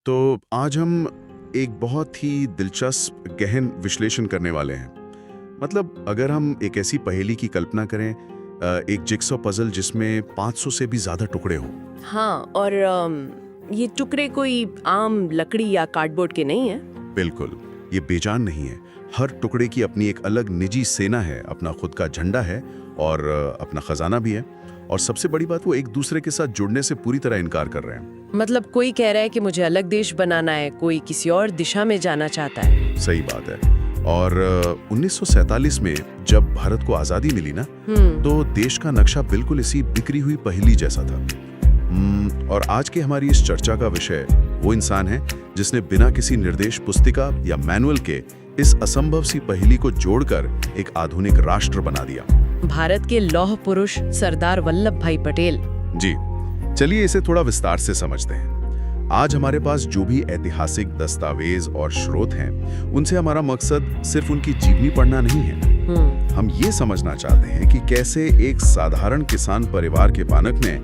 तो आज हम एक बहुत ही दिलचस्प गहन विश्लेषण करने वाले हैं। मतलब अगर हम एक ऐसी पहेली की कल्पना करें, एक जिक्सॉ पजल जिसमें 500 से भी ज्यादा टुकड़े हों। हाँ, और ये टुकड़े कोई आम लकड़ी या कार्डबोर्ड के नहीं है। बिल्कुल, ये बेजान नहीं है। हर टुकड़े की अपनी एक अलग निजी सेना है, अपना खुद का झंडा है और अपना खजाना भी है। और सबसे बड़ी बात, वो एक दूसरे के साथ जुड़ने से पूरी तरह इनकार कर रहे हैं। मतलब कोई कह रहा है कि मुझे अलग देश बनाना है, कोई किसी और दिशा में जाना चाहता है। सही बात है। और 1947 में जब भारत को आज़ादी मिली ना, तो देश का नक्शा बिल्कुल इसी बिखरी हुई पहेली जैसा था। और आज की हमारी इस चर्चा का विषय वो इंसान है जिसने बिना किसी निर्देश पुस्तिका या मैनुअल के इस असंभव सी पहेली को जोड़कर एक आधुनिक राष्ट्र बना दिया। भारत के लौह पुरुष सरदार वल्लभ भाई पटेल। जी, चलिए इसे थोड़ा विस्तार से समझते हैं। आज हमारे पास जो भी ऐतिहासिक दस्तावेज और स्रोत हैं, उनसे हमारा मकसद सिर्फ उनकी जीवनी पढ़ना नहीं है। हम ये समझना चाहते हैं कि कैसे एक साधारण किसान परिवार के बालक ने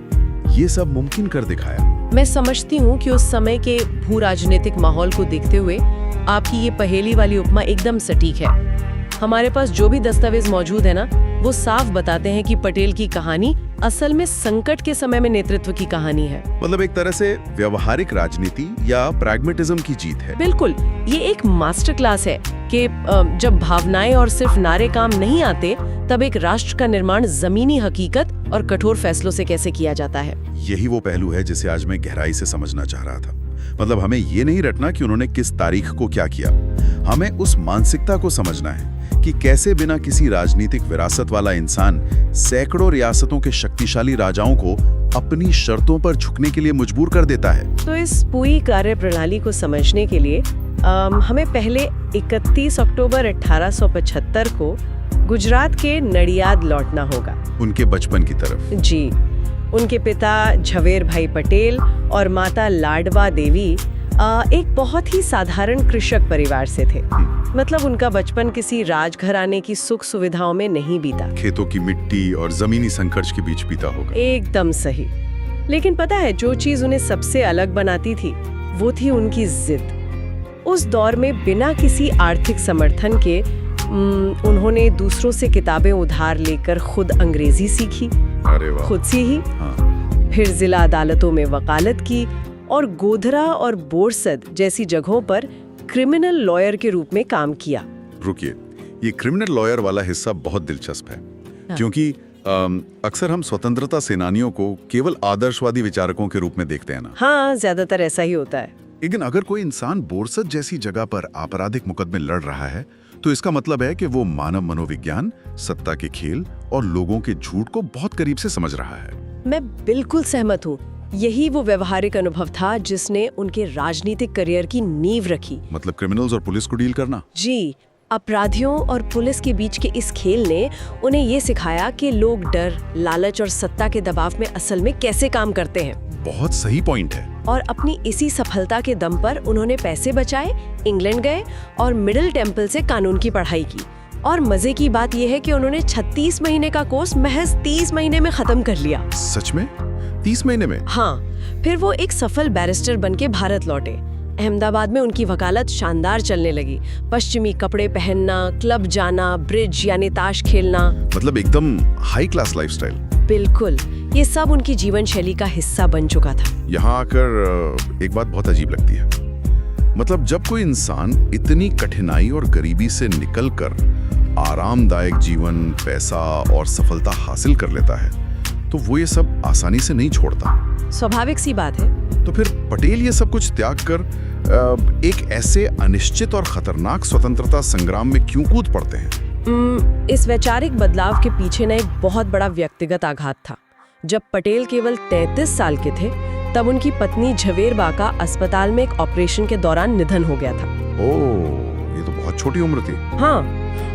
ये सब मुमकिन कर दिखाया। मैं समझती हूँ कि उस समय के भू राजनीतिक माहौल को देखते हुए आपकी ये पहेली वाली उपमा एकदम सटीक है। हमारे पास जो भी दस्तावेज मौजूद है ना, वो साफ बताते हैं कि पटेल की कहानी असल में संकट के समय में नेतृत्व की कहानी है। मतलब एक तरह से व्यवहारिक राजनीति या प्रैग्मेटिज्म की जीत है। बिल्कुल, ये एक मास्टर क्लास है कि जब भावनाएं और सिर्फ नारे काम नहीं आते, तब एक राष्ट्र का निर्माण जमीनी हकीकत और कठोर फैसलों से कैसे किया जाता है। यही वो पहलू है जिसे आज मैं गहराई से समझना चाह रहा था। मतलब हमें ये नहीं रटना कि उन्होंने किस तारीख को क्या किया, हमें उस मानसिकता को समझना है कि कैसे बिना किसी राजनीतिक विरासत वाला इंसान सैकड़ों रियासतों के शक्तिशाली राजाओं को अपनी शर्तों पर झुकने के लिए मजबूर कर देता है। तो इस पूरी कार्यप्रणाली को समझने के लिए हमें पहले 31 अक्टूबर 1875 को गुजरात के नडियाद लौटना होगा। उनके बचपन की तरफ। जी, उनके पिता झवेर भाई पटेल और माता लाडवा देवी एक बहुत ही साधारण कृषक परिवार से थे। मतलब उनका बचपन किसी राजघराने की सुख सुविधाओं में नहीं बीता। खेतों की मिट्टी और जमीनी संघर्ष के बीच बीता होगा। एकदम सही। लेकिन पता है, जो चीज उन्हें सबसे अलग बनाती थी, वो थी उनकी जिद। उस दौर में बिना किसी आर्थिक समर्थन के उन्होंने दूसरों से किताबें उधार लेकर खुद अंग्रेजी सीखी। अरे वाह। खुद से ही। हाँ। फिर जिला अदालतों में वकालत की और गोधरा और बोरसद जैसी जगहों पर क्रिमिनल लॉयर के रूप में काम किया। रुकिए, ये क्रिमिनल लॉयर वाला हिस्सा बहुत दिलचस्प है। हाँ। क्योंकि अक्सर हम स्वतंत्रता सेनानियों को केवल आदर्शवादी विचारकों के रूप में देखते हैं ना। हाँ, ज्यादातर ऐसा ही होता है। लेकिन अगर कोई इंसान बोरसद जैसी जगह पर आपराधिक मुकदमे लड़ रहा है, तो इसका मतलब है कि वो मानव मनोविज्ञान, सत्ता के खेल और लोगों के झूठ को बहुत करीब से समझ रहा है। मैं बिल्कुल सहमत हूँ। यही वो व्यवहारिक अनुभव था जिसने उनके राजनीतिक करियर की नींव रखी। मतलब क्रिमिनल्स और पुलिस को डील करना। जी, अपराधियों और पुलिस के बीच के इस खेल ने उन्हें ये सिखाया कि लोग डर, लालच और सत्ता के दबाव में असल में कैसे काम करते हैं। बहुत सही पॉइंट है। और अपनी इसी सफलता के दम पर उन्होंने पैसे बचाए, इंग्लैंड गए और मिडिल टेम्पल से कानून की पढ़ाई की। और मजे की बात यह है कि उन्होंने 36 महीने का कोर्स महज 30 महीने में खत्म कर लिया। सच में? 30 महीने में? हाँ। फिर वो एक सफल बैरिस्टर बनके भारत लौटे। अहमदाबाद में उनकी वकालत शानदार चलने लगी। पश्चिमी कपड़े पहनना, क्लब जाना, ब्रिज यानी ताश खेलना। मतलब एकदम हाई क्लास लाइफस्टाइल। बिल्कुल, ये सब उनकी जीवन शैली का हिस्सा बन चुका था। यहाँ आकर एक बात बहुत अजीब लगती है। मतलब जब कोई इंसान इतनी कठिनाई और गरीबी से निकलकर आरामदायक जीवन, पैसा और सफलता हासिल कर लेता है, तो वो ये सब आसानी से नहीं छोड़ता। स्वाभाविक सी बात है। तो फिर पटेल ये सब कुछ त्याग कर एक ऐसे अनिश्चित और खतरनाक स्वतंत्रता संग्राम में क्यों कूद पड़ते हैं? इस वैचारिक बदलाव के पीछे न एक बहुत बड़ा व्यक्तिगत आघात था। जब पटेल केवल 33 साल के थे, तब उनकी पत्नी झवेर बा का अस्पताल में एक ऑपरेशन के दौरान निधन हो गया था। ओह, ये तो बहुत छोटी उम्र थी। हाँ,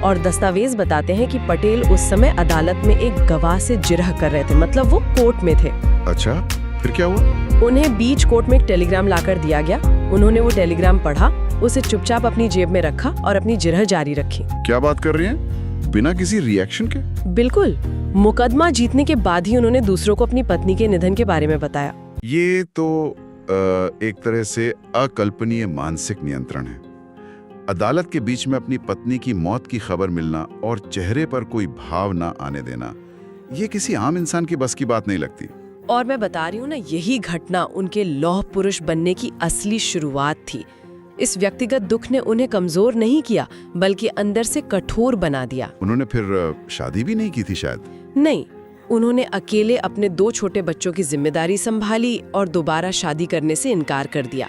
और दस्तावेज बताते हैं कि पटेल उस समय अदालत में एक गवाह से जिरह कर रहे थे। मतलब वो कोर्ट में थे। अच्छा, फिर क्या हुआ? उन्हें बीच कोर्ट में एक टेलीग्राम लाकर दिया गया। उन्होंने वो टेलीग्राम पढ़ा, उसे चुपचाप अपनी जेब में रखा और अपनी जिरह जारी रखी। क्या बात कर रही हैं? बिना किसी रिएक्शन के? बिल्कुल। मुकदमा जीतने के बाद ही उन्होंने दूसरों को अपनी पत्नी के निधन के बारे में बताया। ये तो एक तरह से अकल्पनीय मानसिक नियंत्रण है। अदालत के बीच में अपनी पत्नी की मौत की खबर मिलना और चेहरे पर कोई भाव ना आने देना, ये किसी आम इंसान की बस की बात नहीं लगती। और मैं बता रही हूँ ना, यही घटना उनके लौह पुरुष बनने की असली शुरुआत थी। इस व्यक्तिगत दुख ने उन्हें कमजोर नहीं किया, बल्कि अंदर से कठोर बना दिया। उन्होंने फिर शादी भी नहीं की थी शायद? नहीं, उन्होंने अकेले अपने 2 छोटे बच्चों की जिम्मेदारी संभाली और दोबारा शादी करने से इनकार कर दिया।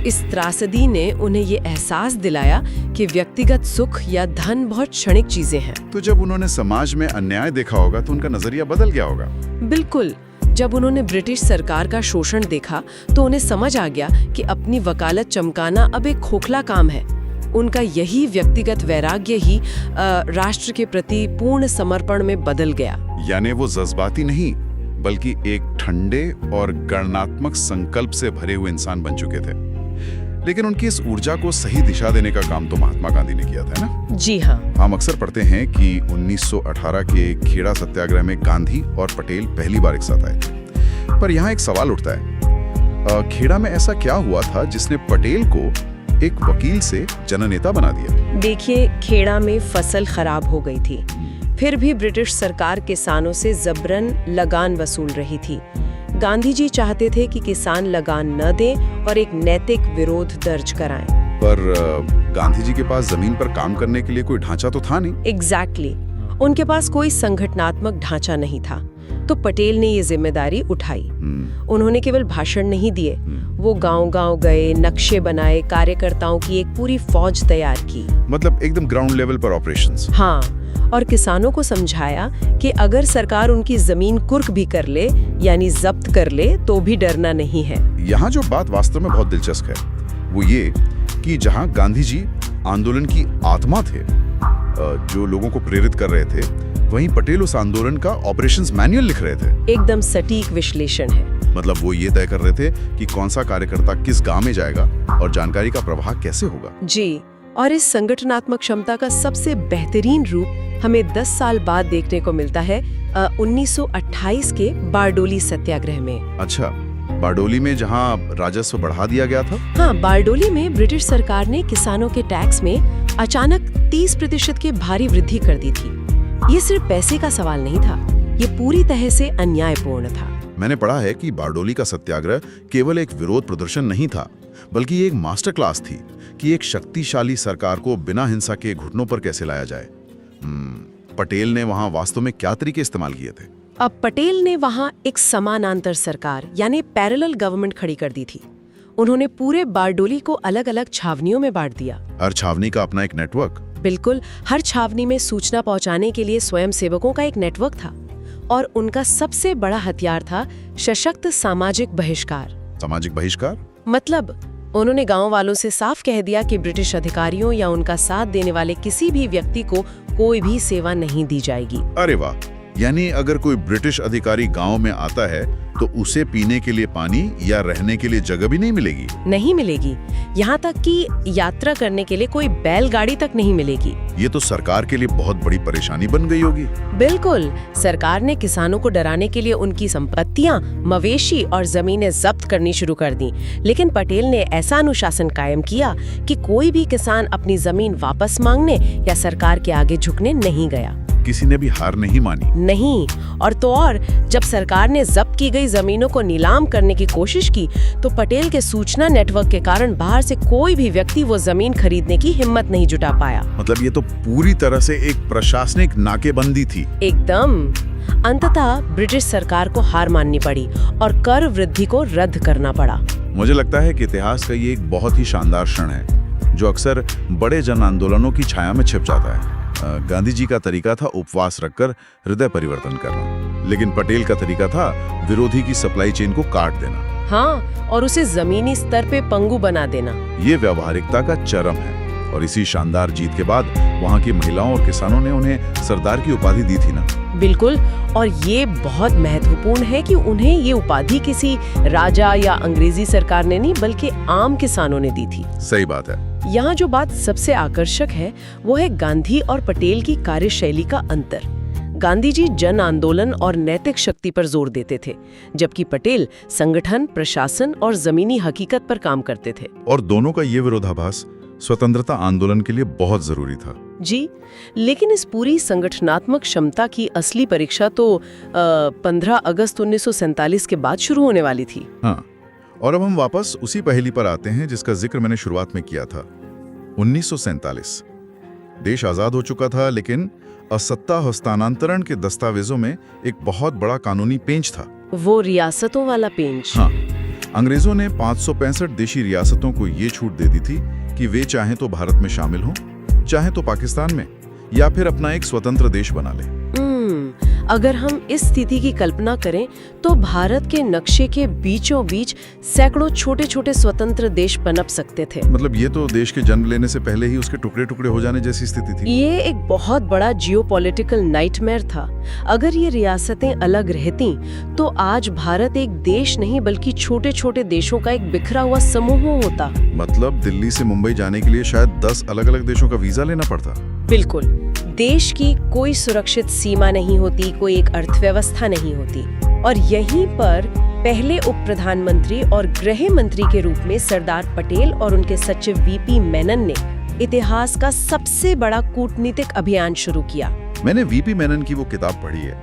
इस त्रासदी ने उन्हें ये एहसास दिलाया कि व्यक्तिगत सुख या धन बहुत क्षणिक चीजें हैं। तो जब उन्होंने समाज में अन्याय देखा होगा तो उनका नजरिया बदल गया होगा। बिल्कुल। जब उन्होंने ब्रिटिश सरकार का शोषण देखा तो उन्हें समझ आ गया कि अपनी वकालत चमकाना अब एक खोखला काम है। उनका यही व्यक्तिगत वैराग्य ही राष्ट्र के प्रति पूर्ण समर्पण में बदल गया। यानी वो जज्बाती नहीं, बल्कि एक ठंडे और गणनात्मक संकल्प से भरे हुए इंसान बन चुके थे। लेकिन उनकी इस ऊर्जा को सही दिशा देने का काम तो महात्मा गांधी ने किया था, है ना? जी हाँ। हम अक्सर पढ़ते हैं कि 1918 के खेड़ा सत्याग्रह में गांधी और पटेल पहली बार एक साथ आए थे। पर यहाँ एक सवाल उठता है, खेड़ा में ऐसा क्या हुआ था जिसने पटेल को एक वकील से जननेता बना दिया? देखिए, खेड़ा में फसल खराब हो गई थी। फिर भी ब्रिटिश सरकार किसानों से जबरन लगान वसूल रही थी। गांधी जी चाहते थे कि किसान लगान न दें और एक नैतिक विरोध दर्ज कराएं। पर गांधी जी के पास जमीन पर काम करने के लिए कोई ढांचा तो था नहीं। एग्जैक्टली। उनके पास कोई संगठनात्मक ढांचा नहीं था। तो पटेल ने ये जिम्मेदारी उठाई। उन्होंने केवल भाषण नहीं दिए, वो गांव-गांव गए, नक्शे बनाए, कार्यकर्ताओं की एक पूरी फौज तैयार की। मतलब एकदम ग्राउंड लेवल पर ऑपरेशंस। हाँ, और किसानों को समझाया कि अगर सरकार उनकी जमीन कुर्क भी कर ले, यानी जब्त कर ले, तो भी डरना नहीं है। यहाँ जो बात वास्तव में बहुत दिलचस्प है वो ये कि जहाँ गांधी जी आंदोलन की आत्मा थे, जो लोगों को प्रेरित कर रहे थे, वहीं पटेल उस आंदोलन का ऑपरेशंस मैनुअल लिख रहे थे। एकदम सटीक विश्लेषण है। मतलब वो ये तय कर रहे थे कि कौन सा कार्यकर्ता किस गांव में जाएगा और जानकारी का प्रवाह कैसे होगा। जी, और इस संगठनात्मक क्षमता का सबसे बेहतरीन रूप हमें 10 साल बाद देखने को मिलता है 1928 के बारडोली सत्याग्रह में। अच्छा, बारडोली में जहाँ राजस्व बढ़ा दिया गया था? हाँ, बारडोली में ब्रिटिश सरकार ने किसानों के टैक्स में अचानक 30% की भारी वृद्धि कर दी थी। ये सिर्फ पैसे का सवाल नहीं था, ये पूरी तरह से अन्यायपूर्ण था। मैंने पढ़ा है कि बारडोली का सत्याग्रह केवल एक विरोध प्रदर्शन नहीं था, बल्कि ये एक मास्टर क्लास थी कि एक शक्तिशाली सरकार को बिना हिंसा के घुटनों पर कैसे लाया जाए। पटेल ने वहां वास्तव में क्या तरीके इस्तेमाल किए थे? अब पटेल ने वहां एक समानांतर सरकार यानी पैरेलल गवर्नमेंट खड़ी कर दी थी। उन्होंने पूरे बारडोली को अलग अलग छावनियों में बांट दिया। हर छावनी का अपना एक नेटवर्क? बिल्कुल, हर छावनी में सूचना पहुंचाने के लिए स्वयंसेवकों का एक नेटवर्क था और उनका सबसे बड़ा हथियार था सशक्त सामाजिक बहिष्कार। सामाजिक बहिष्कार मतलब उन्होंने गांव वालों से साफ कह दिया कि ब्रिटिश अधिकारियों या उनका साथ देने वाले किसी भी व्यक्ति को कोई भी सेवा नहीं दी जाएगी। अरे वाह, यानी अगर कोई ब्रिटिश अधिकारी गांव में आता है तो उसे पीने के लिए पानी या रहने के लिए जगह भी नहीं मिलेगी? नहीं मिलेगी, यहाँ तक कि यात्रा करने के लिए कोई बैलगाड़ी तक नहीं मिलेगी। ये तो सरकार के लिए बहुत बड़ी परेशानी बन गई होगी। बिल्कुल, सरकार ने किसानों को डराने के लिए उनकी संपत्तियां, मवेशी और जमीनें जब्त करनी शुरू कर दी। लेकिन पटेल ने ऐसा अनुशासन कायम किया कि कोई भी किसान अपनी जमीन वापस मांगने या सरकार के आगे झुकने नहीं गया। किसी ने भी हार नहीं मानी? नहीं। और तो और, जब सरकार ने जब्त की गई जमीनों को नीलाम करने की कोशिश की तो पटेल के सूचना नेटवर्क के कारण बाहर से कोई भी व्यक्ति वो जमीन खरीदने की हिम्मत नहीं जुटा पाया। मतलब ये तो पूरी तरह से एक प्रशासनिक नाकेबंदी थी। एकदम। अंततः ब्रिटिश सरकार को हार माननी पड़ी और कर वृद्धि को रद्द करना पड़ा। मुझे लगता है कि इतिहास का ये एक बहुत ही शानदार क्षण है जो अक्सर बड़े जन आंदोलनों की छाया में छिप जाता है। गांधी जी का तरीका था उपवास रखकर हृदय परिवर्तन करना, लेकिन पटेल का तरीका था विरोधी की सप्लाई चेन को काट देना। हाँ, और उसे जमीनी स्तर पे पंगु बना देना। ये व्यावहारिकता का चरम है और इसी शानदार जीत के बाद वहाँ की महिलाओं और किसानों ने उन्हें सरदार की उपाधि दी थी ना। बिल्कुल, और ये बहुत महत्वपूर्ण है कि उन्हें ये उपाधि किसी राजा या अंग्रेजी सरकार ने नहीं बल्कि आम किसानों ने दी थी। सही बात है। यहाँ जो बात सबसे आकर्षक है वो है गांधी और पटेल की कार्यशैली का अंतर। गांधी जी जन आंदोलन और नैतिक शक्ति पर जोर देते थे, जबकि पटेल संगठन, प्रशासन और जमीनी हकीकत पर काम करते थे। और दोनों का ये विरोधाभास स्वतंत्रता आंदोलन के लिए बहुत जरूरी था। जी, लेकिन इस पूरी संगठनात्मक क्षमता की असली परीक्षा तो 15 अगस्त 1947 के बाद शुरू होने वाली थी। हाँ, और अब हम वापस उसी पहेली पर आते हैं जिसका जिक्र मैंने शुरुआत में किया था। 1947 देश आजाद हो चुका था, लेकिन असत्ता हस्तांतरण के दस्तावेजों में एक बहुत बड़ा कानूनी पेंच था। वो रियासतों वाला पेंच। हाँ, अंग्रेजों ने 565 देशी रियासतों को ये छूट दे दी थी कि वे चाहें तो भारत में शामिल हों, चाहे तो पाकिस्तान में, या फिर अपना एक स्वतंत्र देश बना ले। अगर हम इस स्थिति की कल्पना करें तो भारत के नक्शे के बीचों बीच सैकड़ों छोटे छोटे स्वतंत्र देश पनप सकते थे। मतलब ये तो देश के जन्म लेने से पहले ही उसके टुकड़े टुकड़े हो जाने जैसी स्थिति थी। ये एक बहुत बड़ा जियोपॉलिटिकल नाइटमेयर था। अगर ये रियासतें अलग रहती तो आज भारत एक देश नहीं बल्कि छोटे छोटे देशों का एक बिखरा हुआ समूह होता। मतलब दिल्ली से मुंबई जाने के लिए शायद 10 अलग अलग देशों का वीजा लेना पड़ता। बिल्कुल, देश की कोई सुरक्षित सीमा नहीं होती, कोई एक अर्थव्यवस्था नहीं होती। और यहीं पर पहले उप प्रधानमंत्री और गृह मंत्री के रूप में सरदार पटेल और उनके सचिव वीपी मेनन ने इतिहास का सबसे बड़ा कूटनीतिक अभियान शुरू किया। मैंने वीपी मेनन की वो किताब पढ़ी है,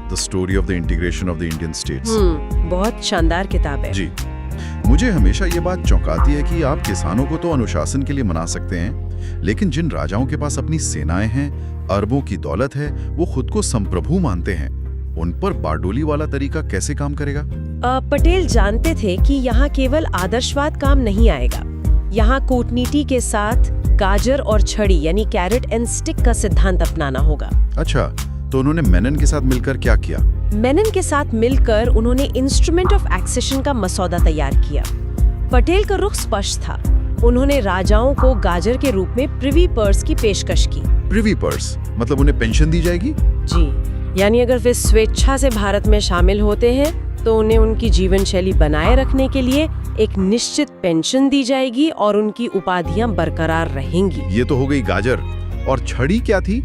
the story of the integration of the Indian states. बहुत शानदार किताब है। जी, मुझे हमेशा ये बात चौंकाती है कि आप किसानों को तो अनुशासन के लिए मना सकते हैं, लेकिन जिन राजाओं के पास अपनी सेनाएं हैं, अरबों की दौलत है, वो खुद को संप्रभु मानते हैं, उन पर बारडोली वाला तरीका कैसे काम करेगा? पटेल जानते थे कि यहाँ केवल आदर्शवाद काम नहीं आएगा। यहाँ कूटनीति के साथ गाजर और छड़ी यानी कैरेट एंड स्टिक का सिद्धांत अपनाना होगा। अच्छा, तो उन्होंने मेनन के साथ मिलकर क्या किया? मेनन के साथ मिलकर उन्होंने इंस्ट्रूमेंट ऑफ एक्सेशन का मसौदा तैयार किया। पटेल का रुख स्पष्ट था। उन्होंने राजाओं को गाजर के रूप में प्रिवी पर्स की पेशकश की। प्रिवी पर्स मतलब उन्हें पेंशन दी जाएगी? जी, यानी अगर वे स्वेच्छा से भारत में शामिल होते हैं तो उन्हें उनकी जीवन शैली बनाए रखने के लिए एक निश्चित पेंशन दी जाएगी और उनकी उपाधियां बरकरार रहेंगी। ये तो हो गई गाजर। और छड़ी क्या थी?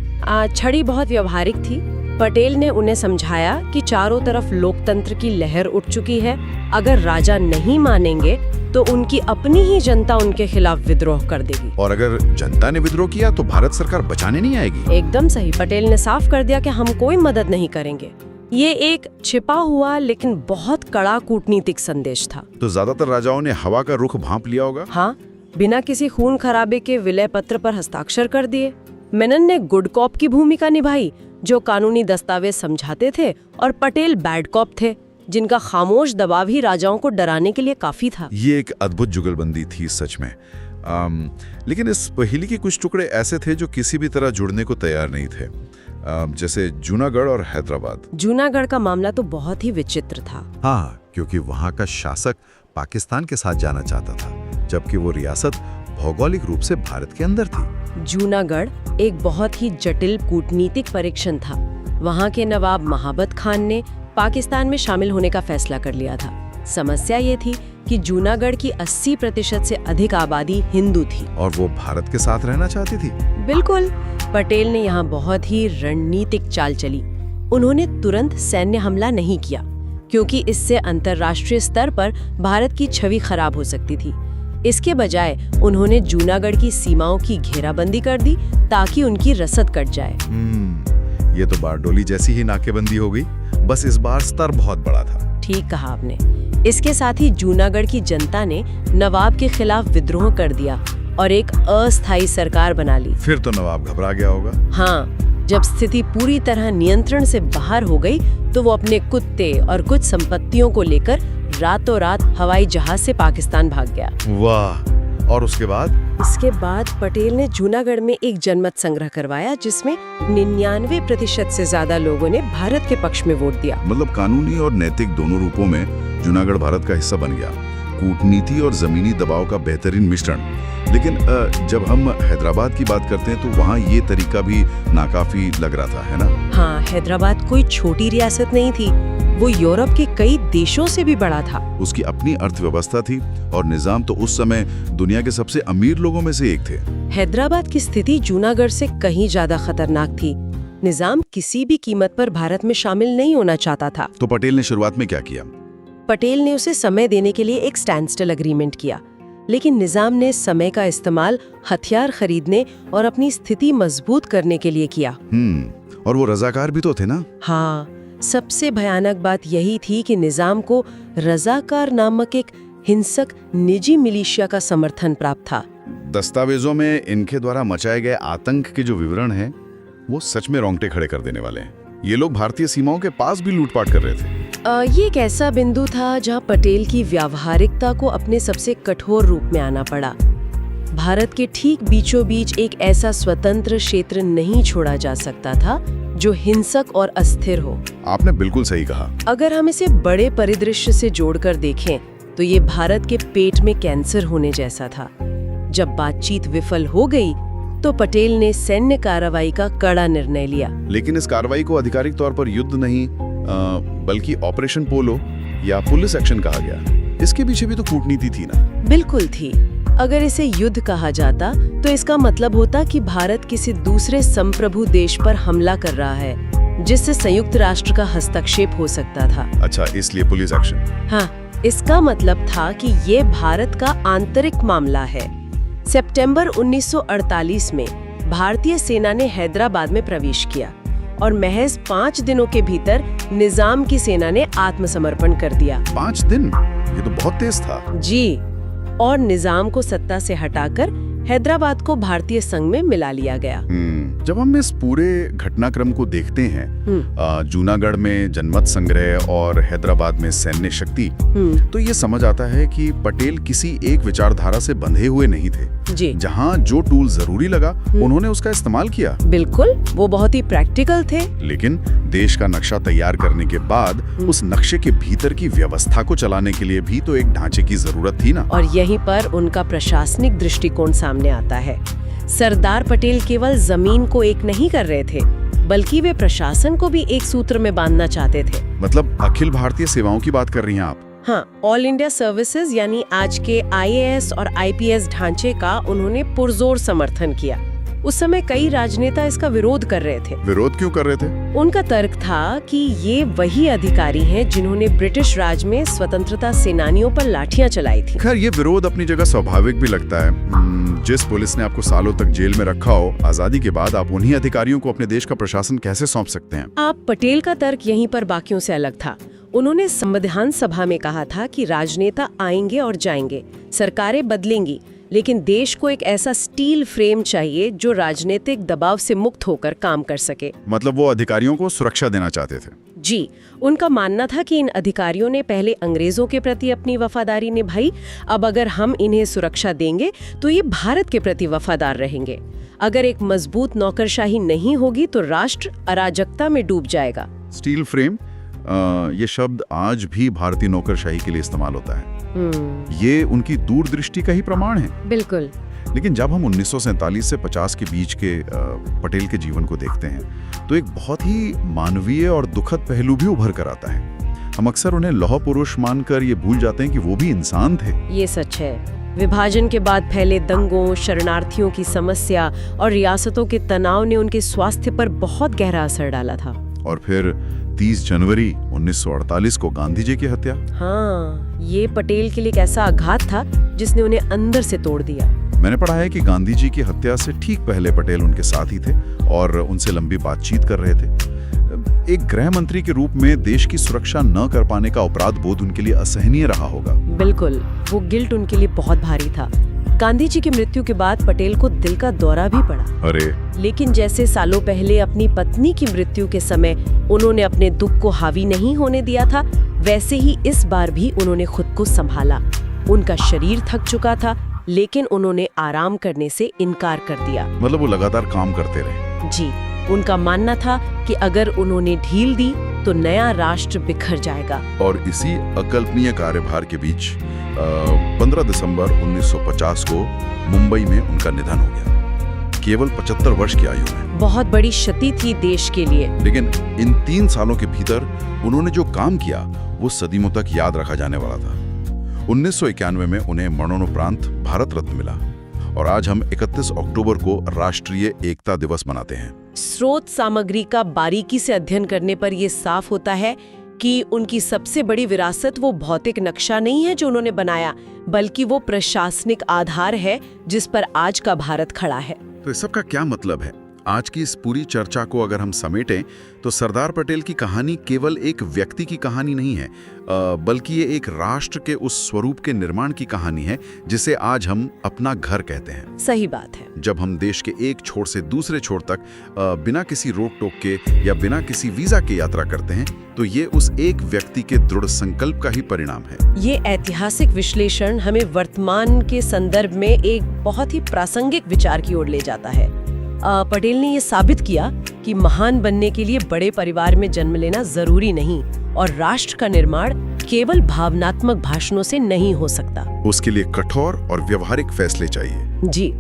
छड़ी बहुत व्यवहारिक थी। पटेल ने उन्हें समझाया कि चारों तरफ लोकतंत्र की लहर उठ चुकी है। अगर राजा नहीं मानेंगे तो उनकी अपनी ही जनता उनके खिलाफ विद्रोह कर देगी। और अगर जनता ने विद्रोह किया तो भारत सरकार बचाने नहीं आएगी। एकदम सही। पटेल ने साफ कर दिया कि हम कोई मदद नहीं करेंगे। ये एक छिपा हुआ लेकिन बहुत कड़ा कूटनीतिक संदेश था। तो ज्यादातर राजाओं ने हवा का रुख भांप लिया होगा। हाँ, बिना किसी खून खराबे के विलय पत्र पर हस्ताक्षर कर दिए। मेनन ने गुड कॉप की भूमिका निभाई, जो कानूनी दस्तावेज समझाते थे, और पटेल बैड कॉप थे, जिनका खामोश दबाव ही राजाओं को डराने के लिए काफी था। ये एक अद्भुत जुगलबंदी थी सच में। लेकिन इस पहेली के कुछ टुकड़े ऐसे थे जो किसी भी तरह जुड़ने को तैयार नहीं थे, जैसे जूनागढ़ और हैदराबाद। जूनागढ़ का मामला तो बहुत ही विचित्र था। हाँ, क्योंकि वहाँ का शासक पाकिस्तान के साथ जाना चाहता था, जबकि वो रियासत भौगोलिक रूप से भारत के अंदर थी। जूनागढ़ एक बहुत ही जटिल कूटनीतिक परीक्षण था। वहाँ के नवाब महाबत खान ने पाकिस्तान में शामिल होने का फैसला कर लिया था। समस्या ये थी कि जूनागढ़ की 80% से अधिक आबादी हिंदू थी और वो भारत के साथ रहना चाहती थी। बिल्कुल। पटेल ने यहाँ बहुत ही रणनीतिक चाल चली। उन्होंने तुरंत सैन्य हमला नहीं किया, क्योंकि इससे अंतर्राष्ट्रीय स्तर पर भारत की छवि खराब हो सकती थी। इसके बजाय उन्होंने जूनागढ़ की सीमाओं की घेराबंदी कर दी ताकि उनकी रसद कट जाए। ये तो बारडोली जैसी ही नाकेबंदी हो गई, बस इस बार स्तर बहुत बड़ा था। ठीक कहा आपने। इसके साथ ही जूनागढ़ की जनता ने नवाब के खिलाफ विद्रोह कर दिया और एक अस्थायी सरकार बना ली। फिर तो नवाब घबरा गया होगा। हाँ, जब स्थिति पूरी तरह नियंत्रण से बाहर हो गई तो वो अपने कुत्ते और कुछ संपत्तियों को लेकर रातों रात हवाई जहाज से पाकिस्तान भाग गया। वाह! और उसके बाद? इसके बाद पटेल ने जूनागढ़ में एक जनमत संग्रह करवाया, जिसमें 99% से ज्यादा लोगों ने भारत के पक्ष में वोट दिया। मतलब कानूनी और नैतिक दोनों रूपों में जूनागढ़ भारत का हिस्सा बन गया। कूटनीति और जमीनी दबाव का बेहतरीन मिश्रण। लेकिन जब हम हैदराबाद की बात करते हैं तो वहाँ ये तरीका भी नाकाफी लग रहा था, है ना? हाँ, हैदराबाद कोई छोटी रियासत नहीं थी। वो यूरोप के कई देशों से भी बड़ा था। उसकी अपनी अर्थव्यवस्था थी और निजाम तो उस समय दुनिया के सबसे अमीर लोगों में से एक थे। हैदराबाद की स्थिति जूनागढ़ से कहीं ज्यादा खतरनाक थी। निजाम किसी भी कीमत पर भारत में शामिल नहीं होना चाहता था। तो पटेल ने शुरुआत में क्या किया? पटेल ने उसे समय देने के लिए एक स्टैंडस्टिल एग्रीमेंट किया, लेकिन निजाम ने समय का इस्तेमाल हथियार खरीदने और अपनी स्थिति मजबूत करने के लिए किया। और वो रजाकार भी तो थे ना? हाँ, सबसे भयानक बात यही थी कि निजाम को रजाकार नामक एक हिंसक निजी मिलिशिया का समर्थन प्राप्त था। दस्तावेजों में इनके द्वारा मचाए गए आतंक के जो विवरण हैं, वो सच में रोंगटे खड़े कर देने वाले हैं। ये लोग भारतीय सीमाओं के पास भी लूटपाट कर रहे थे। ये एक ऐसा बिंदु था जहां पटेल की व्यावहारिकता को अपने सबसे कठोर रूप में आना पड़ा। भारत के ठीक बीचों बीच एक ऐसा स्वतंत्र क्षेत्र नहीं छोड़ा जा सकता था जो हिंसक और अस्थिर हो। आपने बिल्कुल सही कहा। अगर हम इसे बड़े परिदृश्य से जोड़कर देखें तो ये भारत के पेट में कैंसर होने जैसा था। जब बातचीत विफल हो गई तो पटेल ने सैन्य कार्रवाई का कड़ा निर्णय लिया। लेकिन इस कार्रवाई को आधिकारिक तौर पर युद्ध नहीं बल्कि ऑपरेशन पोलो या पुलिस एक्शन कहा गया। इसके पीछे भी तो कूटनीति थी ना? बिल्कुल थी। अगर इसे युद्ध कहा जाता तो इसका मतलब होता कि भारत किसी दूसरे संप्रभु देश पर हमला कर रहा है, जिससे संयुक्त राष्ट्र का हस्तक्षेप हो सकता था। अच्छा, इसलिए पुलिस एक्शन। हाँ, इसका मतलब था कि ये भारत का आंतरिक मामला है। सितंबर 1948 में भारतीय सेना ने हैदराबाद में प्रवेश किया और महज 5 दिनों के भीतर निजाम की सेना ने आत्मसमर्पण कर दिया। 5 दिन? ये तो बहुत तेज था। जी, और निजाम को सत्ता से हटाकर हैदराबाद को भारतीय संघ में मिला लिया गया। जब हम इस पूरे घटनाक्रम को देखते हैं, जूनागढ़ में जनमत संग्रह और हैदराबाद में सैन्य शक्ति, तो ये समझ आता है कि पटेल किसी एक विचारधारा से बंधे हुए नहीं थे। जी। जहाँ जो टूल जरूरी लगा उन्होंने उसका इस्तेमाल किया। बिल्कुल, वो बहुत ही प्रैक्टिकल थे। लेकिन देश का नक्शा तैयार करने के बाद उस नक्शे के भीतर की व्यवस्था को चलाने के लिए भी तो एक ढांचे की जरूरत थी ना। और यहीं पर उनका प्रशासनिक दृष्टिकोण सामने आता है। सरदार पटेल केवल जमीन को एक नहीं कर रहे थे, बल्कि वे प्रशासन को भी एक सूत्र में बांधना चाहते थे। मतलब अखिल भारतीय सेवाओं की बात कर रही हैं आप? हाँ, ऑल इंडिया सर्विसेज यानी आज के IAS और IPS ढांचे का उन्होंने पुरजोर समर्थन किया। उस समय कई राजनेता इसका विरोध कर रहे थे। विरोध क्यों कर रहे थे? उनका तर्क था कि ये वही अधिकारी हैं जिन्होंने ब्रिटिश राज में स्वतंत्रता सेनानियों पर लाठियां चलाई थी। खैर, ये विरोध अपनी जगह स्वाभाविक भी लगता है। जिस पुलिस ने आपको सालों तक जेल में रखा हो, आजादी के बाद आप उन्हीं अधिकारियों को अपने देश का प्रशासन कैसे सौंप सकते हैं? आप पटेल का तर्क यहीं पर बाकियों से अलग था। उन्होंने संविधान सभा में कहा था कि राजनेता आएंगे और जाएंगे, सरकारें बदलेंगी, लेकिन देश को एक ऐसा स्टील फ्रेम चाहिए जो राजनीतिक दबाव से मुक्त होकर काम कर सके। मतलब वो अधिकारियों को सुरक्षा देना चाहते थे। जी, उनका मानना था कि इन अधिकारियों ने पहले अंग्रेजों के प्रति अपनी वफादारी निभाई, अब अगर हम इन्हें सुरक्षा देंगे तो ये भारत के प्रति वफादार रहेंगे। अगर एक मजबूत नौकरशाही नहीं होगी तो राष्ट्र अराजकता में डूब जाएगा। स्टील फ्रेम, ये शब्द आज भी भारतीय नौकरशाही के लिए इस्तेमाल होता है। ये उनकी दूरदृष्टि का ही प्रमाण है। बिल्कुल। लेकिन जब हम 1947 से 50 के बीच के पटेल के जीवन को देखते हैं तो एक बहुत ही मानवीय और दुखद पहलू भी उभर कर आता है। हम अक्सर उन्हें लौह पुरुष मानकर ये भूल जाते हैं कि वो भी इंसान थे। ये सच है। विभाजन के बाद फैले दंगों, शरणार्थियों की समस्या और रियासतों के तनाव ने उनके स्वास्थ्य पर बहुत गहरा असर डाला था। और फिर 30 जनवरी 1948 को गांधी जी की हत्या। हाँ, ये पटेल के लिए एक ऐसा आघात था जिसने उन्हें अंदर से तोड़ दिया। मैंने पढ़ा है कि गांधी जी की हत्या से ठीक पहले पटेल उनके साथ ही थे और उनसे लंबी बातचीत कर रहे थे। एक गृह मंत्री के रूप में देश की सुरक्षा न कर पाने का अपराध बोध उनके लिए असहनीय रहा होगा। बिल्कुल, वो गिल्ट उनके लिए बहुत भारी था। गांधी जी की मृत्यु के बाद पटेल को दिल का दौरा भी पड़ा। अरे! लेकिन जैसे सालों पहले अपनी पत्नी की मृत्यु के समय उन्होंने अपने दुख को हावी नहीं होने दिया था, वैसे ही इस बार भी उन्होंने खुद को संभाला। उनका शरीर थक चुका था, लेकिन उन्होंने आराम करने से इनकार कर दिया। मतलब वो लगातार काम करते रहे। जी, उनका मानना था कि अगर उन्होंने ढील दी तो नया राष्ट्र बिखर जाएगा। और इसी अकल्पनीय कार्यभार के बीच 15 दिसंबर 1950 को मुंबई में उनका निधन हो गया, केवल 75 वर्ष की आयु में। बहुत बड़ी क्षति थी देश के लिए। लेकिन इन 3 सालों के भीतर उन्होंने जो काम किया वो सदियों तक याद रखा जाने वाला था। 1991 में उन्हें मरणोपरांत भारत रत्न मिला और आज हम 31 अक्टूबर को राष्ट्रीय एकता दिवस मनाते हैं। स्रोत सामग्री का बारीकी से अध्ययन करने पर यह साफ होता है कि उनकी सबसे बड़ी विरासत वो भौतिक नक्शा नहीं है जो उन्होंने बनाया, बल्कि वो प्रशासनिक आधार है जिस पर आज का भारत खड़ा है। तो इस सब का क्या मतलब है? आज की इस पूरी चर्चा को अगर हम समेटें तो सरदार पटेल की कहानी केवल एक व्यक्ति की कहानी नहीं है, बल्कि ये एक राष्ट्र के उस स्वरूप के निर्माण की कहानी है जिसे आज हम अपना घर कहते हैं। सही बात है। जब हम देश के एक छोर से दूसरे छोर तक बिना किसी रोक टोक के या बिना किसी वीजा के यात्रा करते हैं तो ये उस एक व्यक्ति के दृढ़ संकल्प का ही परिणाम है। ये ऐतिहासिक विश्लेषण हमें वर्तमान के संदर्भ में एक बहुत ही प्रासंगिक विचार की ओर ले जाता है। पटेल ने ये साबित किया कि महान बनने के लिए बड़े परिवार में जन्म लेना जरूरी नहीं और राष्ट्र का निर्माण केवल भावनात्मक भाषणों से नहीं हो सकता। उसके लिए कठोर और व्यवहारिक फैसले चाहिए। जी,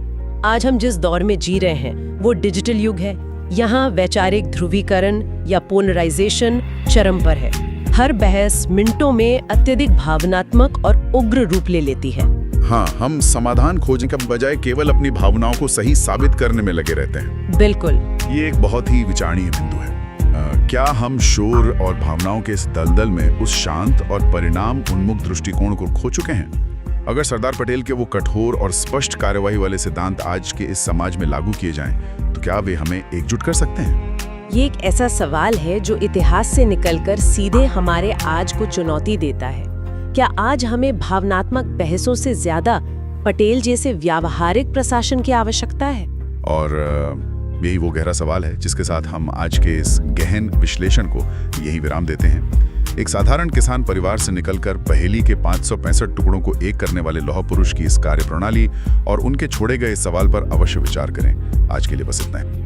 आज हम जिस दौर में जी रहे हैं वो डिजिटल युग है। यहाँ वैचारिक ध्रुवीकरण या पोलराइजेशन चरम पर है। हर बहस मिनटों में अत्यधिक भावनात्मक और उग्र रूप ले लेती है। हाँ, हम समाधान खोजने के बजाय केवल अपनी भावनाओं को सही साबित करने में लगे रहते हैं। बिल्कुल। ये एक बहुत ही विचारणीय बिंदु है। क्या हम शोर और भावनाओं के इस दलदल में उस शांत और परिणाम उन्मुख दृष्टिकोण को खो चुके हैं? अगर सरदार पटेल के वो कठोर और स्पष्ट कार्यवाही वाले सिद्धांत आज के इस समाज में लागू किए जाएं, तो क्या वे हमें एकजुट कर सकते हैं? ये एक ऐसा सवाल है जो इतिहास से निकलकर सीधे हमारे आज को चुनौती देता है। क्या आज हमें भावनात्मक बहसों से ज्यादा पटेल जैसे व्यावहारिक प्रशासन की आवश्यकता है? और यही वो गहरा सवाल है जिसके साथ हम आज के इस गहन विश्लेषण को यही विराम देते हैं। एक साधारण किसान परिवार से निकलकर पहेली के 565 टुकड़ों को एक करने वाले लौह पुरुष की इस कार्य प्रणाली और उनके छोड़े गए सवाल पर अवश्य विचार करें। आज के लिए बस इतना है।